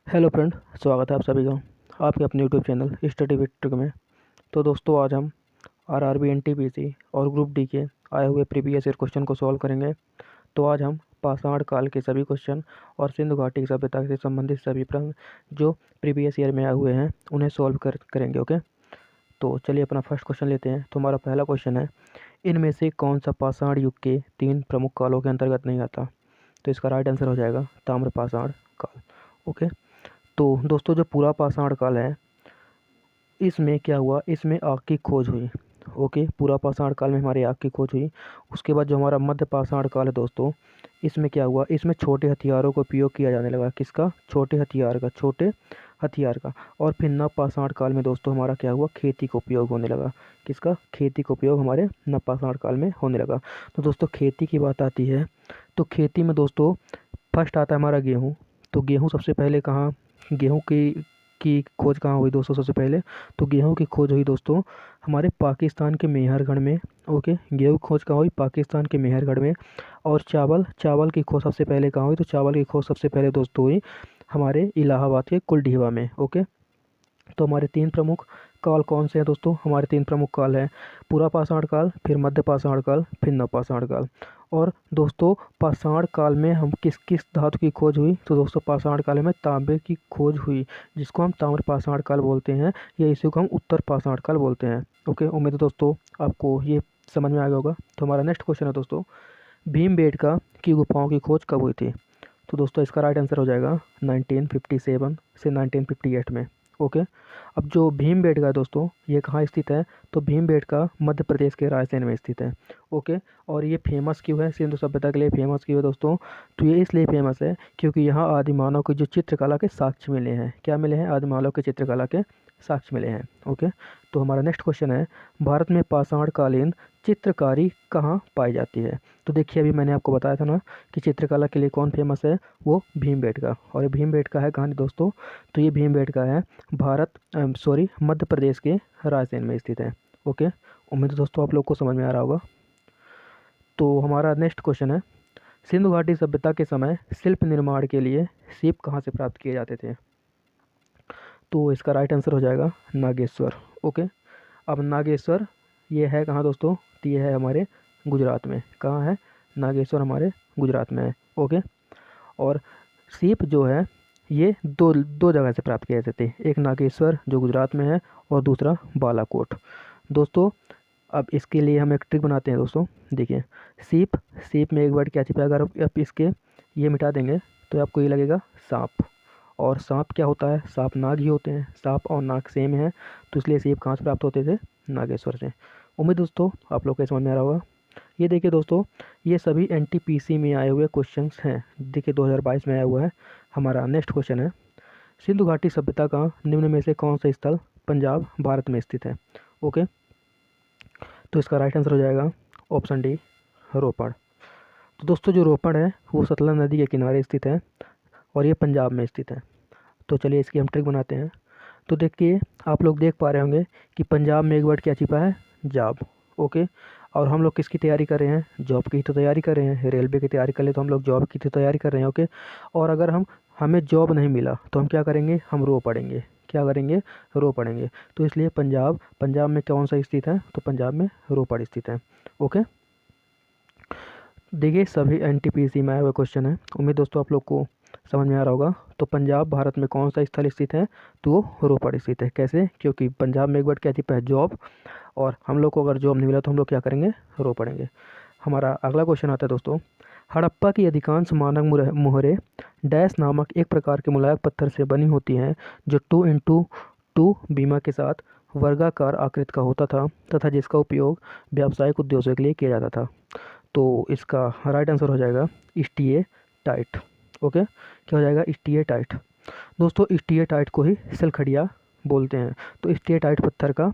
Hello friend, स्वागत है आप सभी का आपके अपने YouTube channel study with trick में। तो दोस्तों, आज हम आरआरबी, एनटीपीसी और ग्रुप डी के आए हुए प्रीवियस ईयर क्वेश्चन को सॉल्व करेंगे। तो आज हम पाषाण काल के सभी क्वेश्चन और सिंधु घाटी की सभ्यता से संबंधित सभी प्रश्न जो प्रीवियस ईयर में आए हुए हैं उन्हें सॉल्व करेंगे। ओके, तो चलिए अपना फर्स्ट क्वेश्चन लेते हैं। तो हमारा पहला क्वेश्चन है, इनमें से कौन सा पाषाण युग के 3 प्रमुख कालों के अंतर्गत नहीं आता? तो इसका राइट आंसर हो जाएगा ताम्र पाषाण काल। ओके, तो दोस्तों, जो पूरा पाषाण काल है इसमें क्या हुआ, इसमें आग की खोज हुई। ओके, पूरा पाषाण काल में हमारी आग की खोज हुई। उसके बाद जो हमारा मध्य पाषाण काल है दोस्तों, इसमें क्या हुआ, इसमें छोटे हथियारों का उपयोग किया जाने लगा। किसका? छोटे हथियार का। और फिर नव पाषाण काल में दोस्तों हमारा क्या हुआ, खेती का उपयोग होने लगा। किसका? खेती का उपयोग हमारे नव पाषाण काल में होने लगा। तो दोस्तों, खेती की बात आती है तो खेती में दोस्तों फर्स्ट आता है हमारा गेहूँ। तो गेहूँ सबसे पहले कहाँ, गेहूँ की खोज कहाँ हुई दोस्तों? सबसे पहले तो गेहूं की खोज हुई दोस्तों हमारे पाकिस्तान के मेहरगढ़ में। ओके, गेहूं की खोज कहाँ हुई? पाकिस्तान के मेहरगढ़ में। और चावल की खोज सबसे पहले कहाँ हुई? तो चावल की खोज सबसे पहले दोस्तों हुई हमारे इलाहाबाद के कुलडीहा में। ओके, तो हमारे 3 प्रमुख काल कौन से हैं दोस्तों? हमारे 3 प्रमुख काल हैं, पूरा पाषाण काल, फिर मध्य पाषाण काल, फिर नव पाषाण काल। और दोस्तों, पाषाण काल में हम किस किस धातु की खोज हुई? तो दोस्तों, पाषाण काल में तांबे की खोज हुई, जिसको हम ताम्र पाषाण काल बोलते हैं, या इसी को हम उत्तर पाषाण काल बोलते हैं। ओके, उम्मीद है दोस्तों आपको ये समझ में आ गया होगा। तो हमारा नेक्स्ट क्वेश्चन है दोस्तों, भीमबेटका की गुफाओं की खोज कब हुई थी? तो दोस्तों, इसका राइट आंसर हो जाएगा 1957 से 1958 में। ओके, अब जो भीमबेटका है दोस्तों, ये कहाँ स्थित है? तो भीमबेटका मध्य प्रदेश के रायसेन में स्थित है। ओके, और ये फेमस क्यों है? सिंधु सभ्यता के लिए फेमस क्यों है दोस्तों? तो ये इसलिए फेमस है क्योंकि यहाँ आदिमानव की जो चित्रकला के साक्ष्य मिले हैं। क्या मिले हैं? आदिमानव के चित्रकला के साक्ष्य मिले हैं। ओके, तो हमारा नेक्स्ट क्वेश्चन है, भारत में पाषाणकालीन चित्रकारी कहाँ पाई जाती है? तो देखिए, अभी मैंने आपको बताया था ना कि चित्रकला के लिए कौन फेमस है, वो भीमबेटका। और ये भीमबेटका है कहाँ दोस्तों? तो ये भीमबेटका है मध्य प्रदेश के रायसेन में स्थित है। ओके, उम्मीद है दोस्तों आप लोग को समझ में आ रहा होगा। तो हमारा नेक्स्ट क्वेश्चन है, सिंधु घाटी सभ्यता के समय शिल्प निर्माण के लिए सीप कहाँ से प्राप्त किए जाते थे? तो इसका राइट आंसर हो जाएगा नागेश्वर। ओके, अब नागेश्वर ये है कहाँ दोस्तों? तो ये है हमारे गुजरात में। कहाँ है? नागेश्वर हमारे गुजरात में है। ओके, और सीप जो है ये दो दो जगह से प्राप्त किए जाते थे, एक नागेश्वर जो गुजरात में है और दूसरा बालाकोट। दोस्तों, अब इसके लिए हम एक ट्रिक बनाते हैं दोस्तों। देखिए, सीप सीप में एक वर्ड क्या छिपा है, अगर आप इसके ये मिटा देंगे तो आपको ये लगेगा सांप। और सांप क्या होता है? सांप नाग ही होते हैं, सांप और नाग सेम है। तो इसलिए सीप कहाँ से प्राप्त होते थे? नागेश्वर से। उम्मीद दोस्तों आप लोग को समझ में आ रहा होगा। ये देखिए दोस्तों, ये सभी एनटीपीसी में आए हुए क्वेश्चंस हैं। देखिए 2022 में आया हुआ है। हमारा नेक्स्ट क्वेश्चन है, सिंधु घाटी सभ्यता का निम्न में से कौन सा स्थल पंजाब भारत में स्थित है? ओके, तो इसका राइट आंसर हो जाएगा ऑप्शन डी, रोपड़। तो दोस्तों, जो रोपड़ है वो सतलज नदी के किनारे स्थित है और ये पंजाब में स्थित है। तो चलिए इसकी हम ट्रिक बनाते हैं। तो देखिए, आप लोग देख पा रहे होंगे कि पंजाब में एक वर्ड क्या छिपा है? जॉब। ओके, और हम लोग किसकी तैयारी कर रहे हैं? जॉब की तो तैयारी कर रहे हैं। रेलवे की तैयारी कर ले तो हम लोग जॉब की तो तैयारी कर रहे हैं। ओके, और अगर हमें जॉब नहीं मिला तो हम क्या करेंगे? हम रो पड़ेंगे। क्या करेंगे? रो पड़ेंगे। तो इसलिए पंजाब में कौन सा स्थित है? तो पंजाब में रोपड़ स्थित है। ओके, देखिए सभी एनटीपीसी में आए हुए क्वेश्चन है। उम्मीद दोस्तों आप लोग को समझ में आ रहा होगा। तो पंजाब भारत में कौन सा स्थल स्थित है? तो वो रोपड़ स्थित है। कैसे? क्योंकि पंजाब में एक वर्ड क्या थी? जॉब। और हम लोग को अगर जॉब नहीं मिला तो हम लोग क्या करेंगे? रो पड़ेंगे। हमारा अगला क्वेश्चन आता है दोस्तों, हड़प्पा की अधिकांश मानक मोहरें डैश नामक एक प्रकार के मुलायम पत्थर से बनी होती हैं, जो 2x2 बीमा के साथ वर्गाकार आकृति का होता था तथा जिसका उपयोग व्यावसायिक उद्देश्यों के लिए किया जाता था। तो इसका राइट आंसर हो जाएगा स्टीए टाइट। ओके, क्या हो जाएगा? स्टीए टाइट। दोस्तों, स्टीए टाइट को ही सिलखड़िया बोलते हैं। तो स्टीए टाइट पत्थर का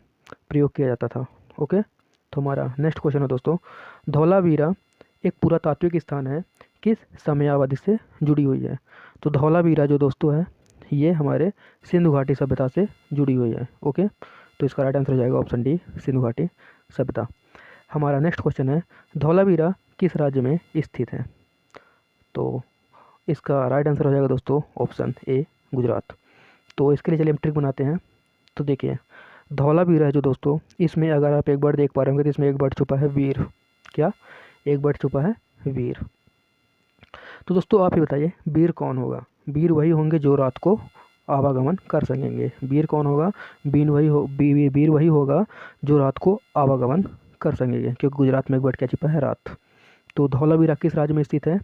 प्रयोग किया जाता था। ओके, तो हमारा नेक्स्ट क्वेश्चन है दोस्तों, धौलावीरा एक पुरातात्विक स्थान है, किस समयावधि से जुड़ी हुई है? तो धौलावीरा जो दोस्तों है ये हमारे सिंधु घाटी सभ्यता से जुड़ी हुई है। ओके, तो इसका राइट आंसर हो जाएगा ऑप्शन डी, सिंधु घाटी सभ्यता। हमारा नेक्स्ट क्वेश्चन है, धौलावीरा किस राज्य में स्थित है? तो इसका राइट आंसर हो जाएगा दोस्तों ऑप्शन ए, गुजरात। तो इसके लिए चलिए हम ट्रिक बनाते हैं। तो देखिए, धौलावीरा है जो दोस्तों, इसमें अगर आप एक वर्ड देख पा रहे होंगे तो इसमें एक वर्ड छुपा है वीर। क्या? एक वर्ड छुपा है वीर। तो दोस्तों आप ही बताइए, वीर कौन होगा? वीर वही होंगे जो रात को आवागमन कर सकेंगे। वीर कौन होगा? वीर वही होगा जो रात को आवागमन कर सकेंगे, क्योंकि गुजरात में एक वर्ड क्या छिपा है? रात। तो धौलावीरा किस राज्य में स्थित है?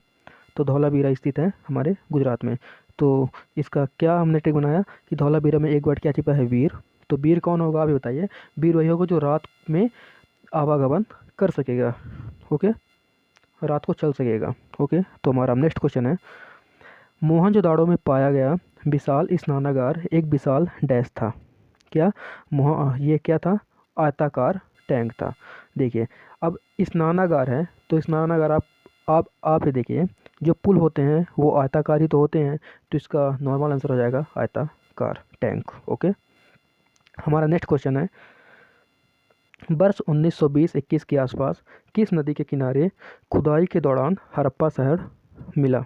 तो धौलावीरा स्थित है हमारे गुजरात में। तो इसका क्या हमने ट्रिक बनाया कि धौलावीरा में एक वर्ड क्या छिपा है? वीर। तो वीर कौन होगा आप बताइए? वीर वही होगा जो रात में आवागमन कर सकेगा। ओके, रात को चल सकेगा। ओके, तो हमारा नेक्स्ट क्वेश्चन है, मोहनजोदाड़ो में पाया गया विशाल स्नानागार एक विशाल डैश था। क्या? ये क्या था? आयताकार टैंक था। देखिए, अब स्नानागार है तो स्नानागार आप ही देखिए, जो पुल होते हैं वो आयताकार ही तो होते हैं, तो इसका नॉर्मल आंसर हो जाएगा आयताकार टैंक। ओके, हमारा नेक्स्ट क्वेश्चन है, वर्ष 1920-21 के आसपास किस नदी के किनारे खुदाई के दौरान हड़प्पा शहर मिला?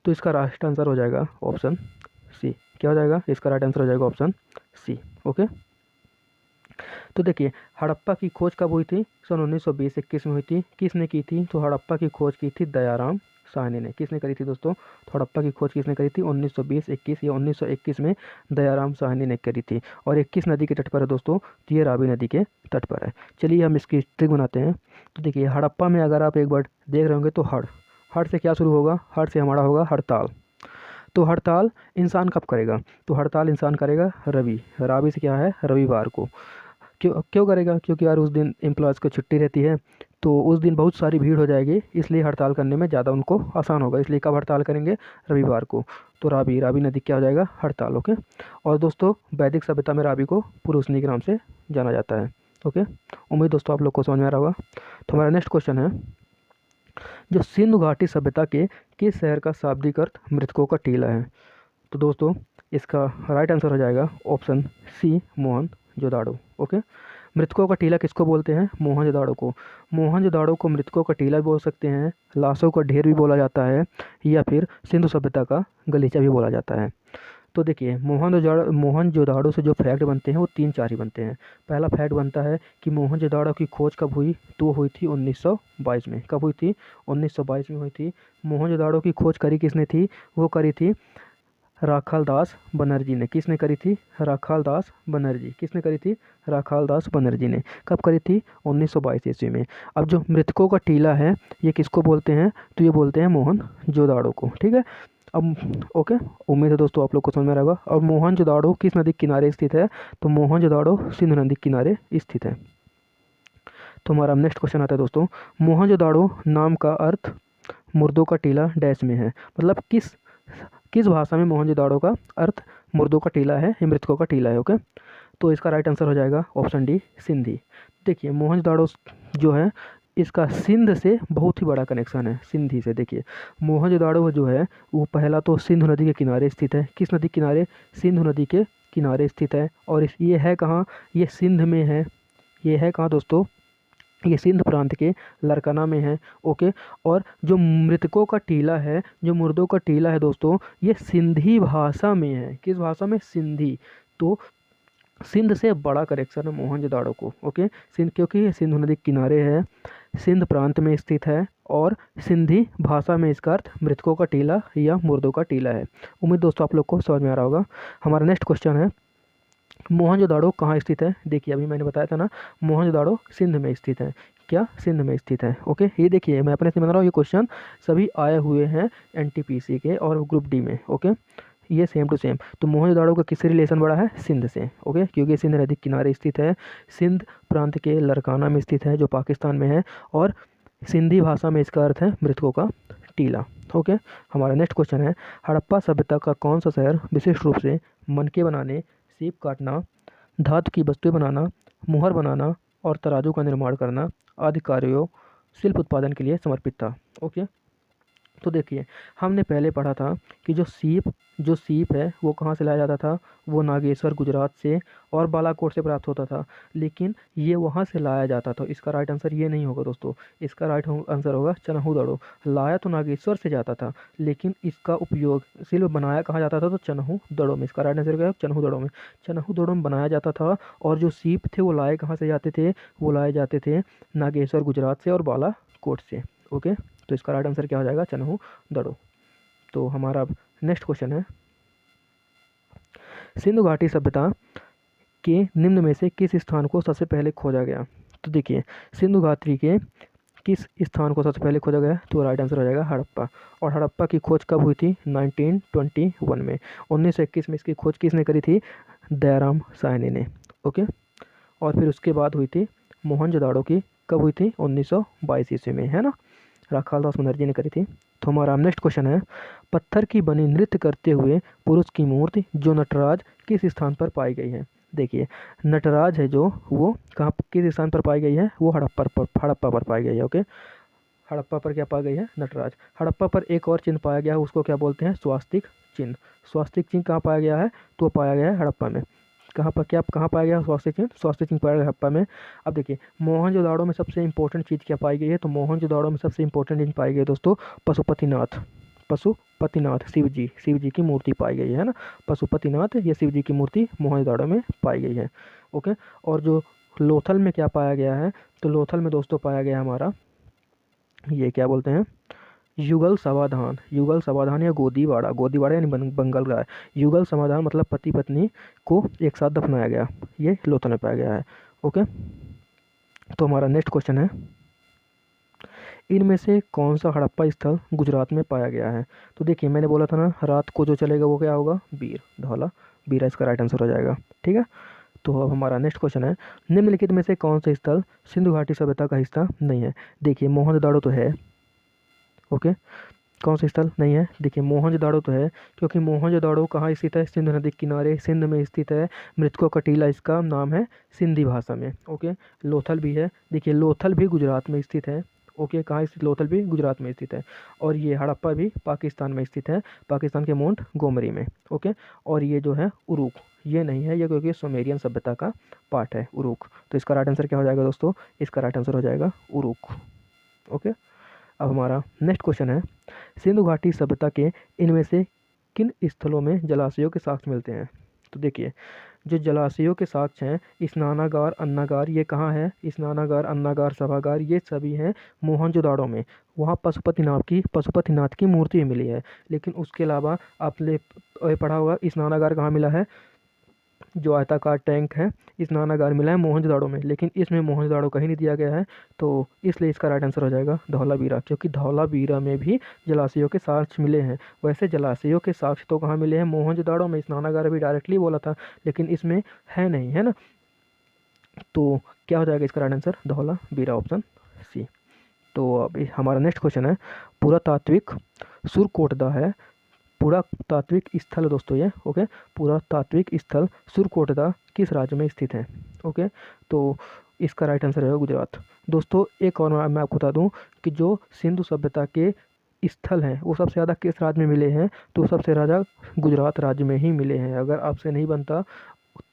तो इसका राइट आंसर हो जाएगा ऑप्शन सी। क्या हो जाएगा? इसका राइट आंसर हो जाएगा ऑप्शन सी। ओके, तो देखिए, हड़प्पा की खोज कब हुई थी? सन 1920-21 में हुई थी। किसने की थी? तो हड़प्पा की खोज की थी दयाराम साहनी ने। किसने करी थी दोस्तों? तो हड़प्पा की खोज किसने करी थी? 1920-21 या 1921 में दयाराम साहनी ने करी थी। और 21 नदी के तट पर है दोस्तों, तो ये रावी नदी के तट पर है। चलिए हम इसकी ट्रिक बनाते हैं। तो देखिए, हड़प्पा में अगर आप एक वर्ड देख रहे होंगे तो हड़ से क्या शुरू होगा? हड़ से हमारा होगा हड़ताल। तो हड़ताल इंसान कब करेगा? तो हड़ताल इंसान करेगा रावी से क्या है? रविवार को। क्यों करेगा? क्योंकि यार उस दिन एम्प्लॉयज़ को छुट्टी रहती है, तो उस दिन बहुत सारी भीड़ हो जाएगी, इसलिए हड़ताल करने में ज़्यादा उनको आसान होगा। इसलिए कब हड़ताल करेंगे? रविवार को। तो रावी नदी क्या हो जाएगा? हड़ताल। ओके, और दोस्तों वैदिक सभ्यता में रावी को पुरुषनी के नाम से जाना जाता है। ओके, उम्मीद दोस्तों आप लोग को समझ में आ रहा होगा। तो हमारा नेक्स्ट क्वेश्चन है, जो सिंधु घाटी सभ्यता के किस शहर का शाब्दिक अर्थ मृतकों का टीला है? तो दोस्तों इसका राइट आंसर हो जाएगा ऑप्शन सी, मोहनजोदाड़ो। ओके, मृतकों का टीला किसको बोलते हैं? मोहनजोदाड़ो को। मोहनजोदाड़ो को मृतकों का टीला भी बोल सकते हैं, लाशों का ढेर भी बोला जाता है, या फिर सिंधु सभ्यता का गलीचा भी बोला जाता है। तो देखिए, मोहनजोदाड़ो से जो फैक्ट बनते हैं वो 3-4 ही बनते हैं। पहला फैक्ट बनता है कि मोहनजोदाड़ो की खोज कब हुई? तो हुई थी 1922 में। कब हुई थी? 1922 में हुई थी। मोहनजोदाड़ो की खोज करी किसने थी? वो करी थी राखालदास बनर्जी ने। किसने करी थी? राखालदास बनर्जी। किसने करी थी? राखालदास बनर्जी ने। कब करी थी? 1922 ईस्वी में। अब जो मृतकों का टीला है ये किसको बोलते हैं? तो ये बोलते हैं मोहनजोदाड़ो को। ठीक है, अब ओके, उम्मीद है दोस्तों आप लोग को समझ में आ रहा होगा। और मोहनजोदाड़ो किस नदी के किनारे स्थित है? तो मोहनजोदाड़ो सिंधु नदी के किनारे स्थित है। तो हमारा नेक्स्ट क्वेश्चन आता है दोस्तों, मोहनजोदाड़ो नाम का अर्थ मुर्दों का टीला डैश में है। मतलब किस भाषा में मोहनजोदाड़ो का अर्थ मुर्दों का टीला है या मृतकों का टीला है? ओके, तो इसका राइट आंसर हो जाएगा ऑप्शन डी, सिंधी। देखिए, मोहनजोदाड़ो जो है इसका सिंध से बहुत ही बड़ा कनेक्शन है, सिंधी से। देखिए, मोहनजोदाड़ो जो है वो पहला तो सिंधु नदी के किनारे स्थित है। किस नदी के किनारे? सिंधु नदी के किनारे स्थित है। और ये है कहाँ? ये सिंध में है। ये है कहाँ दोस्तों? ये सिंध प्रांत के लरकना में है। ओके, और जो मृतकों का टीला है, जो मुर्दों का टीला है दोस्तों, ये सिंधी भाषा में है। किस भाषा में? सिंधी। तो सिंध से बड़ा कनेक्शन है मोहनजोदाड़ो को। ओके, सिंध, क्योंकि ये सिंधु नदी के किनारे है, सिंध प्रांत में स्थित है, और सिंधी भाषा में इसका अर्थ मृतकों का टीला या मुर्दों का टीला है। उम्मीद दोस्तों आप लोग को समझ में आ रहा होगा। हमारा नेक्स्ट क्वेश्चन है, मोहनजोदाड़ो कहाँ स्थित है? देखिए, अभी मैंने बताया था ना, मोहनजोदाड़ो सिंध में स्थित है। क्या? सिंध में स्थित है। ओके, ये देखिए मैं अपने से बना रहा हूँ, ये क्वेश्चन सभी आए हुए हैं एनटीपीसी के और ग्रुप डी में। ओके, ये सेम टू सेम। तो मोहनजोदाड़ो का किससे रिलेशन बड़ा है? सिंध से। ओके, क्योंकि सिंध नदी किनारे स्थित है, सिंध प्रांत के लरकाना में स्थित है जो पाकिस्तान में है, और सिंधी भाषा में इसका अर्थ है मृतकों का टीला। ओके, हमारा नेक्स्ट क्वेश्चन है, हड़प्पा सभ्यता का कौन सा शहर विशिष्ट रूप से मनके बनाने, सीप काटना, धातु की वस्तुएं बनाना, मुहर बनाना और तराजू का निर्माण करना आदि कार्यों शिल्प उत्पादन के लिए समर्पित था? ओके, तो देखिए, हमने पहले पढ़ा था कि जो सीप है वो कहाँ से लाया जाता था, वो नागेश्वर गुजरात से और बालाकोट से प्राप्त होता था, लेकिन ये वहाँ से लाया जाता था। इसका राइट आंसर ये नहीं होगा दोस्तों, इसका राइट आंसर होगा चनहू दड़ो। लाया तो नागेश्वर से जाता था, लेकिन इसका उपयोग सिर्फ बनाया कहाँ जाता था, तो चनहू दड़ो में। इसका राइट आंसर क्या है, चनहू दड़ो में। चनहू दड़ो में बनाया जाता था। और जो सीप थे वो लाए कहाँ से जाते थे, वो लाए जाते थे नागेश्वर गुजरात से और बालाकोट से। ओके, तो इसका राइट आंसर क्या हो जाएगा, चनहू दड़ो। तो हमारा अब नेक्स्ट क्वेश्चन है, सिंधु घाटी सभ्यता के निम्न में से किस स्थान को सबसे पहले खोजा गया। तो देखिए, सिंधु घाटी के किस स्थान को सबसे पहले खोजा गया, तो राइट आंसर हो जाएगा हड़प्पा। और हड़प्पा की खोज कब हुई थी, 1921 में। 1921 में इसकी खोज किसने करी थी, दयाराम साहनी ने। ओके, और फिर उसके बाद हुई थी मोहनजोदाड़ो की, कब हुई थी, 1922 ईस्वी में, है ना, राखाल दास बनर्जी ने करी थी। तो हमारा नेक्स्ट क्वेश्चन है, पत्थर की बनी नृत्य करते हुए पुरुष की मूर्ति जो नटराज किस स्थान पर पाई गई है। देखिए, नटराज है जो, वो कहाँ किस स्थान पर पाई गई है, वो हड़प्पा पर पाई गई है। ओके, हड़प्पा पर क्या पाई गई है, नटराज। हड़प्पा पर एक और चिन्ह पाया गया है, उसको क्या बोलते हैं, स्वास्तिक चिन्ह। स्वास्तिक चिन्ह कहाँ पाया गया है, तो पाया गया है हड़प्पा में। कहाँ पर क्या, कहाँ पाया गया स्वास्तिक चिन्ह, स्वास्तिक चिन्ह पाया गया हड़प्पा में। अब देखिए, मोहनजोदाड़ो में सबसे इंपॉर्टेंट चीज़ क्या पाई गई है, तो मोहनजोदाड़ो में सबसे इंपॉर्टेंट चीज़ पाई गई है दोस्तों, पशुपतिनाथ शिव जी की मूर्ति पाई गई है ना। पशुपतिनाथ या शिव जी की मूर्ति मोहनजोदाड़ो में पाई गई है। ओके, और जो लोथल में क्या पाया गया है, तो लोथल में दोस्तों पाया गया हमारा, ये क्या बोलते हैं, युगल समाधान या गोदीवाड़ा यानी बंगाल का है। युगल समाधान मतलब पति पत्नी को एक साथ दफनाया गया, ये लोथल में पाया गया है। ओके, तो हमारा नेक्स्ट क्वेश्चन है, इनमें से कौन सा हड़प्पा स्थल गुजरात में पाया गया है। तो देखिए, मैंने बोला था ना, रात को जो चलेगा वो क्या होगा, बीर धौला बीरा, इसका राइट आंसर हो जाएगा। ठीक है, तो अब हमारा नेक्स्ट क्वेश्चन है, निम्नलिखित में से कौन सा स्थल सिंधु घाटी सभ्यता का हिस्सा नहीं है। देखिए, मोहनजोदाड़ो तो है। ओके, कौन सा स्थल नहीं है, देखिए मोहनजोदाड़ो तो है, क्योंकि मोहनजोदाड़ो कहाँ स्थित है, सिंधु नदी के किनारे, सिंध में स्थित है। मृतको कटीला इसका नाम है सिंधी भाषा में। ओके, लोथल भी है, देखिए लोथल भी गुजरात में स्थित है। ओके, कहाँ स्थित, लोथल भी गुजरात में स्थित है। और ये हड़प्पा भी पाकिस्तान में स्थित है, पाकिस्तान के मोंट गोमरी में। ओके, और ये जो है उरुक, ये नहीं है ये, क्योंकि सुमेरियन सभ्यता का पार्ट है उरुक। तो इसका राइट आंसर क्या हो जाएगा दोस्तों, इसका राइट आंसर हो जाएगा उरुक। ओके, अब हमारा नेक्स्ट क्वेश्चन है, सिंधु घाटी सभ्यता के इनमें से किन स्थलों में जलाशयों के साक्ष्य मिलते हैं। तो देखिए, जो जलाशयों के साक्ष्य हैं, स्नानागार, अन्नागार, ये कहाँ है, स्नानागार, अन्नागार, सभागार, ये सभी हैं मोहनजोदाड़ो में। वहाँ पशुपतिनाथ की मूर्ति भी मिली है। लेकिन उसके अलावा आपने पढ़ा होगा, स्नानागार कहाँ मिला है, जो आयताकार टैंक है, स्नानागार मिला है मोहनजोदाड़ो में, लेकिन इसमें मोहनजोदाड़ो कहीं नहीं दिया गया है। तो इसलिए इसका राइट आंसर हो जाएगा धौलावीरा, क्योंकि धौलावीरा में भी जलाशयों के साक्ष्य मिले हैं। वैसे जलाशयों के साक्ष्य तो कहाँ मिले हैं, मोहनजोदाड़ो में। स्नानागार भी डायरेक्टली बोला था, लेकिन इसमें है नहीं, है ना। तो क्या हो जाएगा इसका right answer, Dholavira, option C. तो अब हमारा नेक्स्ट क्वेश्चन है, पुरातात्विक सुरकोटदा है, पुरातात्विक स्थल है दोस्तों ये। ओके, पुरातात्विक स्थल सुरकोटदा किस राज्य में स्थित है। ओके, तो इसका राइट आंसर है गुजरात। दोस्तों, एक और मैं आपको बता दूं कि जो सिंधु सभ्यता के स्थल हैं वो सबसे ज़्यादा किस राज्य में मिले हैं, तो सबसे ज़्यादा गुजरात राज्य में ही मिले हैं। अगर आपसे नहीं बनता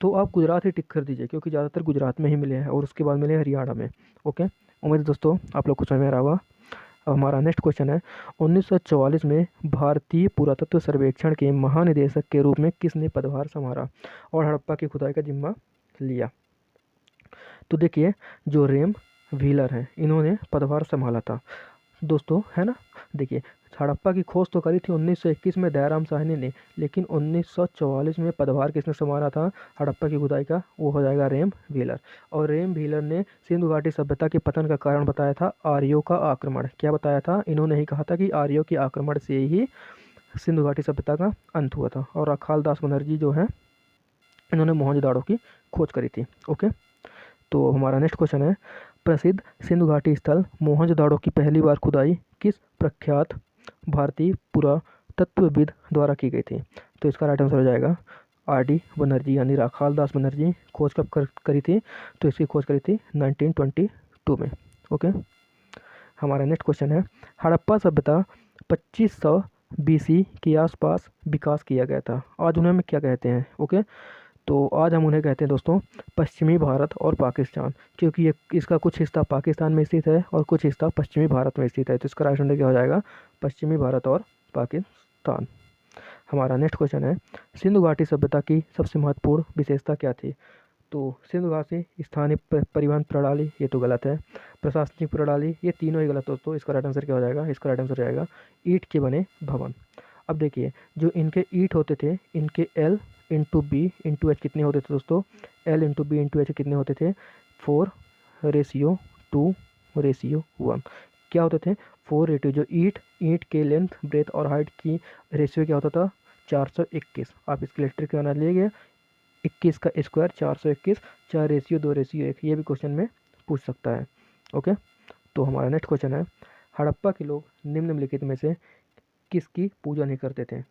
तो आप गुजरात ही टिक कर दीजिए, क्योंकि ज़्यादातर गुजरात में ही मिले हैं, और उसके बाद मिले हरियाणा में। ओके, उम्मीद है दोस्तों आप लोग को समझ में आ रहा होगा। अब हमारा नेक्स्ट क्वेश्चन है, 1944 में भारतीय पुरातत्व सर्वेक्षण के महानिदेशक के रूप में किसने पदभार संभाला और हड़प्पा की खुदाई का जिम्मा लिया। तो देखिए, जो रेम व्हीलर हैं, इन्होंने पदभार संभाला था दोस्तों, है ना। देखिए, हड़प्पा की खोज तो करी थी 1921 में दयाराम साहनी ने, लेकिन 1944 में पदभार किसने संभाला था हड़प्पा की खुदाई का, वो हो जाएगा रेम व्हीलर। और रेम व्हीलर ने सिंधु घाटी सभ्यता के पतन का कारण बताया था आर्यों का आक्रमण। क्या बताया था, इन्होंने ही कहा था कि आर्यों के आक्रमण से ही सिंधु घाटी सभ्यता का अंत हुआ था। और राखाल दास बनर्जी जो है, इन्होंने मोहनजोदाड़ो की खोज करी थी। ओके, तो हमारा नेक्स्ट क्वेश्चन है, प्रसिद्ध सिंधु घाटी स्थल मोहनजोदाड़ो की पहली बार खुदाई किस प्रख्यात भारतीय पुरातत्वविद द्वारा की गई थी। तो इसका राइट आंसर हो जाएगा RD बनर्जी, यानी राखाल दास बनर्जी। खोज कब करी थी, तो इसकी खोज करी थी 1922 में। ओके, हमारा नेक्स्ट क्वेश्चन है, हड़प्पा सभ्यता 2500 BC के आसपास विकास किया गया था। आज उन्हें हम क्या कहते हैं? ओके, तो आज हम उन्हें कहते हैं दोस्तों पश्चिमी भारत और पाकिस्तान, क्योंकि ये इसका कुछ हिस्सा पाकिस्तान में स्थित है और कुछ हिस्सा पश्चिमी भारत में स्थित है। तो इसका राइट आंसर क्या हो जाएगा? पश्चिमी भारत और पाकिस्तान। हमारा नेक्स्ट क्वेश्चन है, सिंधु घाटी सभ्यता की सबसे महत्वपूर्ण विशेषता क्या थी? तो सिंधु घाटी स्थानीय परिवहन प्रणाली, ये तो गलत है। प्रशासनिक प्रणाली, ये तीनों ही गलत हो। तो इसका राइट आंसर क्या हो जाएगा? इसका राइट आंसर हो जाएगा ईंट के बने भवन। अब देखिए, जो इनके ईंट होते थे, इनके L into B into H कितने होते थे दोस्तों? L into B into H कितने होते थे? 4:2:1। क्या होते थे? 4:2। जो ईंट के लेंथ, ब्रेथ और हाइट की रेशियो क्या होता था? 421। आप इसके इलेक्ट्रिक बना लीजिए, 21 का स्क्वायर 421, 4:2:1। ये भी क्वेश्चन में पूछ सकता है। ओके, तो हमारा नेक्स्ट क्वेश्चन है, हड़प्पा के लोग निम्नलिखित में से किसकी पूजा नहीं करते थे?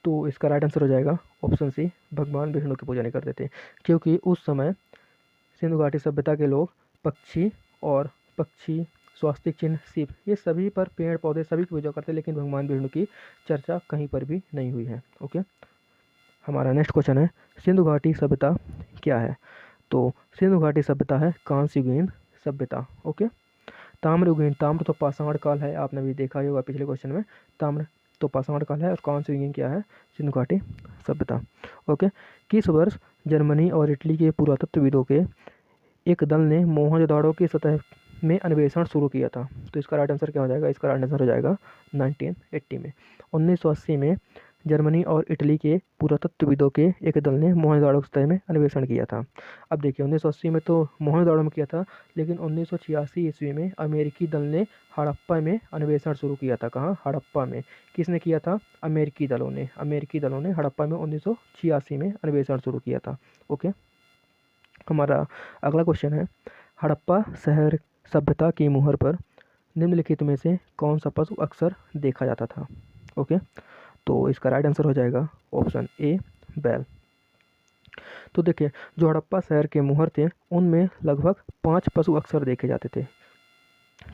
तो इसका राइट आंसर हो जाएगा ऑप्शन सी, भगवान विष्णु की पूजा नहीं करते थे, क्योंकि उस समय सिंधु घाटी सभ्यता के लोग पक्षी, स्वास्तिक चिन्ह, शिव, ये सभी पर, पेड़ पौधे सभी की पूजा करते, लेकिन भगवान विष्णु की चर्चा कहीं पर भी नहीं हुई है। ओके, हमारा नेक्स्ट क्वेश्चन है, सिंधु घाटी सभ्यता क्या है? तो सिंधु घाटी सभ्यता है कांस्ययुगीन सभ्यता। ओके, ताम्रयुगीन, ताम्र तो पाषाण काल है, आपने भी देखा ही होगा पिछले क्वेश्चन में। ताम्र तो पाषाण काल है और कांस्ययुगीन क्या है? सिंधु घाटी सभ्यता। ओके, किस वर्ष जर्मनी और इटली के पुरातत्वविदों के एक दल ने मोहनजोदड़ो की सतह में अन्वेषण शुरू किया था? तो इसका राइट आंसर क्या हो जाएगा? इसका राइट आंसर हो जाएगा 1980 में। 1980 में जर्मनी और इटली के पुरातत्वविदों के एक दल ने मोहनजोदड़ो की सतह में अन्वेषण किया था। अब देखिए, 1980 में तो मोहनजोदड़ो में किया था, लेकिन 1986 ईस्वी में अमेरिकी दल ने हड़प्पा में अन्वेषण शुरू किया था। कहाँ? हड़प्पा में। किसने किया था? अमेरिकी दलों ने हड़प्पा में 1986 में अन्वेषण शुरू किया था। ओके, हमारा अगला क्वेश्चन है, हड़प्पा शहर सभ्यता की मुहर पर निम्नलिखित में से कौन सा पशु अक्सर देखा जाता था? ओके, तो इसका राइट आंसर हो जाएगा ऑप्शन ए, बैल। तो देखिए, जो हड़प्पा शहर के मुहर थे, उनमें लगभग 5 पशु अक्सर देखे जाते थे।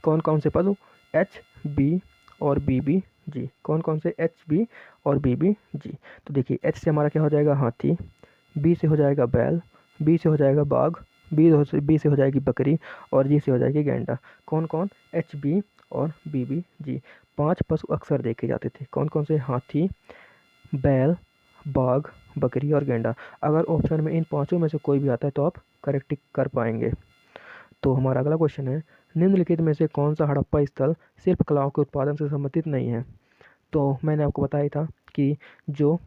कौन कौन से पशु? एच, बी और बी जी। कौन कौन से? एच, बी और बी जी। तो देखिए, एच से हमारा क्या हो जाएगा? हाथी। बी से हो जाएगा बैल, बी से हो जाएगा बाघ, बी से हो जाएगी बकरी और जी से हो जाएगी गैंडा। कौन कौन? एच, बी और बी जी। 5 पशु अक्सर देखे जाते थे। कौन कौन से? हाथी, बैल, बाघ, बकरी और गैंडा। अगर ऑप्शन में इन पांचों में से कोई भी आता है तो आप करेक्ट कर पाएंगे। तो हमारा अगला क्वेश्चन है, निम्नलिखित में से कौन सा हड़प्पा स्थल शिल्प कलाओं के उत्पादन से संबंधित नहीं है? तो मैंने आपको बताया था कि जो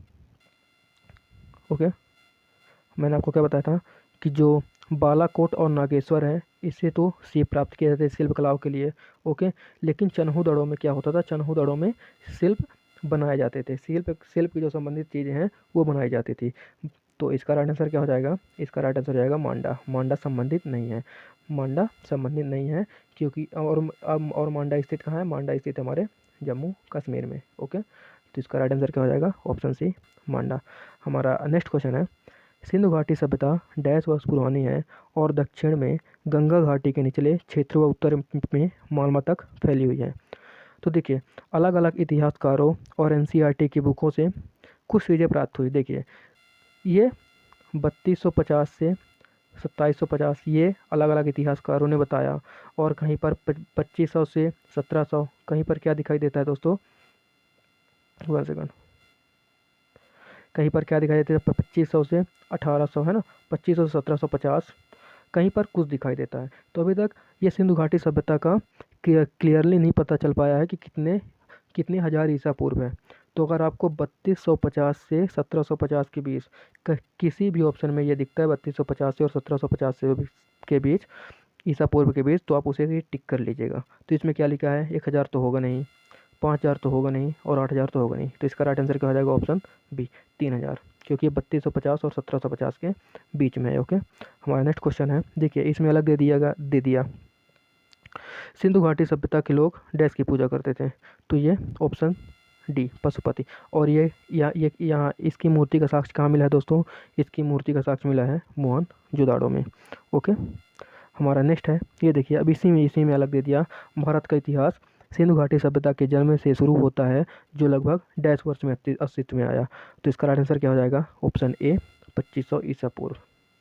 मैंने आपको क्या बताया था कि जो बालाकोट और नागेश्वर है, इससे तो सीप प्राप्त किए जाते शिल्प कलाओं के लिए। ओके, लेकिन चन्हू दड़ों में क्या होता था? चन्हू दड़ों में शिल्प बनाए जाते थे, शिल्प की जो संबंधित चीज़ें हैं वो बनाई जाती थी। तो इसका राइट आंसर क्या हो जाएगा? इसका राइट आंसर हो जाएगा मांडा संबंधित नहीं है। मांडा संबंधित नहीं है, क्योंकि और मांडा स्थित कहाँ है? मांडा स्थित है हमारे जम्मू कश्मीर में। ओके, तो इसका राइट आंसर क्या हो जाएगा? ऑप्शन सी, मांडा। हमारा नेक्स्ट क्वेश्चन है, सिंधु घाटी सभ्यता डैश वर्ष पुरानी है और दक्षिण में गंगा घाटी के निचले क्षेत्र व उत्तर में मालवा तक फैली हुई है? तो देखिए, अलग अलग इतिहासकारों और एनसीईआरटी की बुकों से कुछ चीज़ें प्राप्त हुई। देखिए, ये 3250 से 2750 ये अलग अलग इतिहासकारों ने बताया, और कहीं पर 2500 से 1700, कहीं पर क्या दिखाई देता है दोस्तों? 1 सेकंड, कहीं पर क्या दिखाई देता है? 2500 से 1800 है ना, 2500 से 1750, कहीं पर कुछ दिखाई देता है। तो अभी तक ये सिंधु घाटी सभ्यता का क्लियरली नहीं पता चल पाया है कि कितने कितने हज़ार ईसा पूर्व है। तो अगर आपको 3250 से 1750 के बीच किसी भी ऑप्शन में ये दिखता है, 3250 से और 1750 से के बीच, ईसा पूर्व के बीच, तो आप उसे ही टिक कर लीजिएगा। तो इसमें क्या लिखा है? 1000 तो होगा नहीं, 5000 तो होगा नहीं और 8000 तो होगा नहीं। तो इसका राइट आंसर क्या हो जाएगा? ऑप्शन बी, 3000, क्योंकि 3250 और 1750 के बीच में है। ओके, हमारा नेक्स्ट क्वेश्चन है, देखिए इसमें अलग दे दिया सिंधु घाटी सभ्यता के लोग डैश की पूजा करते थे। तो ये ऑप्शन डी, पशुपति। और ये यहाँ इसकी मूर्ति का साक्ष्य कहाँ मिला है दोस्तों? इसकी मूर्ति का साक्ष्य मिला है मोहनजोदड़ो में। ओके, हमारा नेक्स्ट है, ये देखिए, अब इसी में अलग दे दिया, भारत का इतिहास सिंधु घाटी सभ्यता के जन्म से शुरू होता है, जो लगभग डैश वर्ष में अस्तित्व में आया। तो इसका राइट आंसर क्या हो जाएगा? ऑप्शन ए 2500 ईसा पूर्व।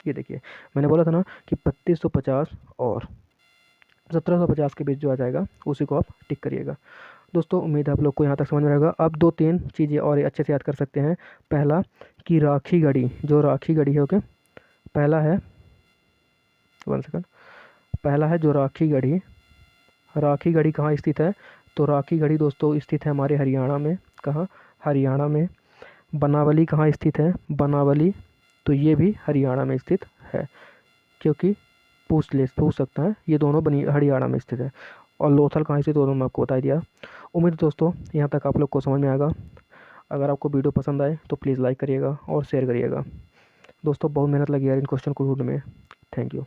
ये देखिए मैंने बोला था ना कि 3250 और 1750 के बीच जो आ जाएगा उसी को आप टिक करिएगा। दोस्तों उम्मीद है आप लोग को यहाँ तक समझ में आएगा। अब 2-3 चीज़ें और अच्छे से याद कर सकते हैं। पहला कि राखी गढ़ी, जो राखी गढ़ी है, ओके, पहला है 1 सेकंड, पहला है जो राखी गढ़ी। राखी गढ़ी कहाँ स्थित है? तो राखी गढ़ी दोस्तों स्थित है हमारे हरियाणा में। कहाँ? हरियाणा में। बनावली कहाँ स्थित है? बनावली, तो ये भी हरियाणा में स्थित है, क्योंकि पूछ सकता है, ये दोनों हरियाणा में स्थित है। और लोथल कहाँ स्थित है दोनों मैं आपको बता दिया। उम्मीद दोस्तों यहाँ तक आप लोग को समझ में आएगा। अगर आपको वीडियो पसंद आए तो प्लीज़ लाइक करिएगा और शेयर करिएगा। दोस्तों बहुत मेहनत लगी यार इन क्वेश्चन को ढूंढने में। Thank you.